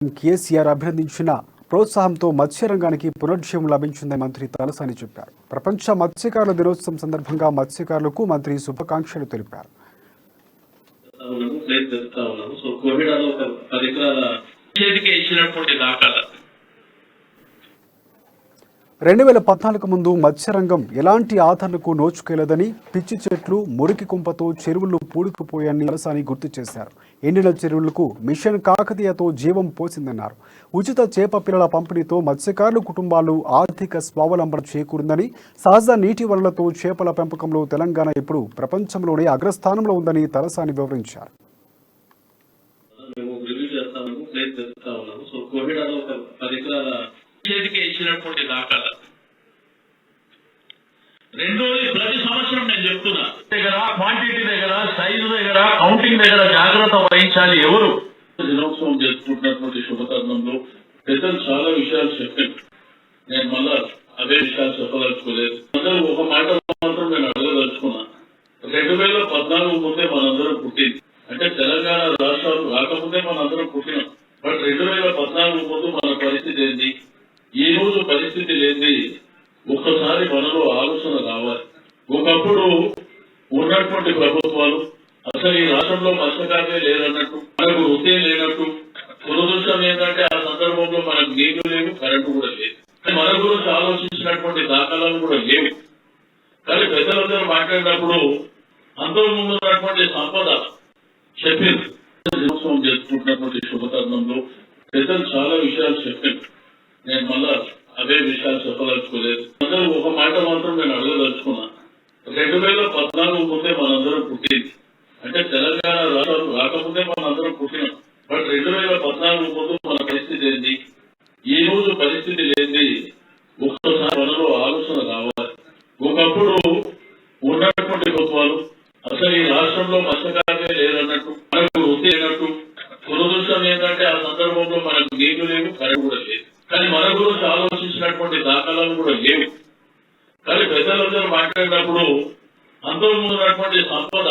కేసీఆర్ అభినందించిన ప్రోత్సాహంతో మత్స్యరంగానికి పునరుజ్జీవం లభించిందని మంత్రి తలసాని చెప్పారు. ప్రపంచ మత్స్యకారుల దినోత్సవం సందర్భంగా మత్స్యకారులకు మంత్రి శుభాకాంక్షలు తెలిపారు. 2014 ముందు మత్స్యరంగం ఎలాంటి ఆదరణకు నోచుకోలేదని, పిచ్చి చెట్లు, మురికి కుంపతో చెరువులు పూడుకుపోయాయని తలసాని గుర్తు చేశారు. ఎండిన చెరువులకు మిషన్ కాకతీయతో జీవం పోసిందన్నారు. ఉచిత చేప పిల్లల పంపిణీతో మత్స్యకారుల కుటుంబాలు ఆర్థిక స్వావలంబన చేకూరిందని, సహజ నీటి వనరులతో చేపల పెంపకంలో తెలంగాణ ఇప్పుడు ప్రపంచంలోనే అగ్రస్థానంలో ఉందని తలసాని వివరించారు. రెండోది ప్రతి సంవత్సరం నేను చెప్తున్నా, దగ్గర క్వాంటిటీ దగ్గర, సైజు దగ్గర, కౌంటింగ్ దగ్గర జాగ్రత్త వహించాలి. ఎవరు దినోత్సవం జరుపుకుంటున్నటువంటి శుభతరుణంలో పెద్దలు చాలా విషయాలు చెప్పారు. నేను మళ్ళా అవే విషయాలు చెప్పదలుచుకోలేదు. అందరూ ఒక మాట మాత్రం నేను అడగదలుచుకున్నా. 2014 ముందే మనందరం పుట్టింది, అంటే తెలంగాణ రాష్ట్రాలు రాకముందే మనందరం పుట్టినాం. బట్ 2014 ముందు మన పరిస్థితి ఏంది, ఈ రోజు పరిస్థితి లేని ఒక్కసారి మనలో ఆలోచన రావాలి. ఒకప్పుడు ఉన్నటువంటి ప్రభుత్వాలు అసలు ఈ రాష్ట్రంలో మత్స్యకారులే లేరన్నట్టు, మనకు వృత్తి లేనట్టు, దురదృష్టం ఏంటంటే ఆ సందర్భంలో మనకు నీళ్లు లేవు, కరెంటు కూడా లేదు. మన గురించి ఆలోచించినటువంటి దాఖలాలు కూడా లేవు. కానీ పెద్దలందరూ మాట్లాడినప్పుడు అంతకు ముందు ఉన్నటువంటి సంపద చెప్పింది. దినోత్సవం జరుపుకుంటున్నటువంటి శుభతరుణంలో పెద్దలు చాలా విషయాలు చెప్పారు. నేను మళ్ళా అవే విషయాలు చెప్పదలుచుకోలేదు. అందరూ ఒక మాట మాత్రం నేను అడగదలుచుకున్నా. 2014 ముందే మనందరం పుట్టింది, అంటే తెలంగాణ రాష్ట్రాలు రాకముందే మనందరం పుట్టినాం. బట్ 2014 ముందు మన పరిస్థితి ఏంది, ఈ రోజు పరిస్థితి లేని ఒక్కసారి మనలో ఆలోచన రావాలి. ఒకప్పుడు ఉన్నటువంటి ప్రభుత్వాలు అసలు ఈ రాష్ట్రంలో మత్స్యకారులే లేరన్నట్టు, మనకు వృత్తి లేనట్టు, దురదృష్టం ఏంటంటే ఆ సందర్భంలో మనకు నీళ్లు లేవు, కరెంటు కూడా లేదు. కానీ మన గురించి ఆలోచించినటువంటి దాఖలాలు కూడా లేవు. కానీ పెద్దలందరూ మాట్లాడినప్పుడు అంతకు ముందు ఉన్నటువంటి సంపద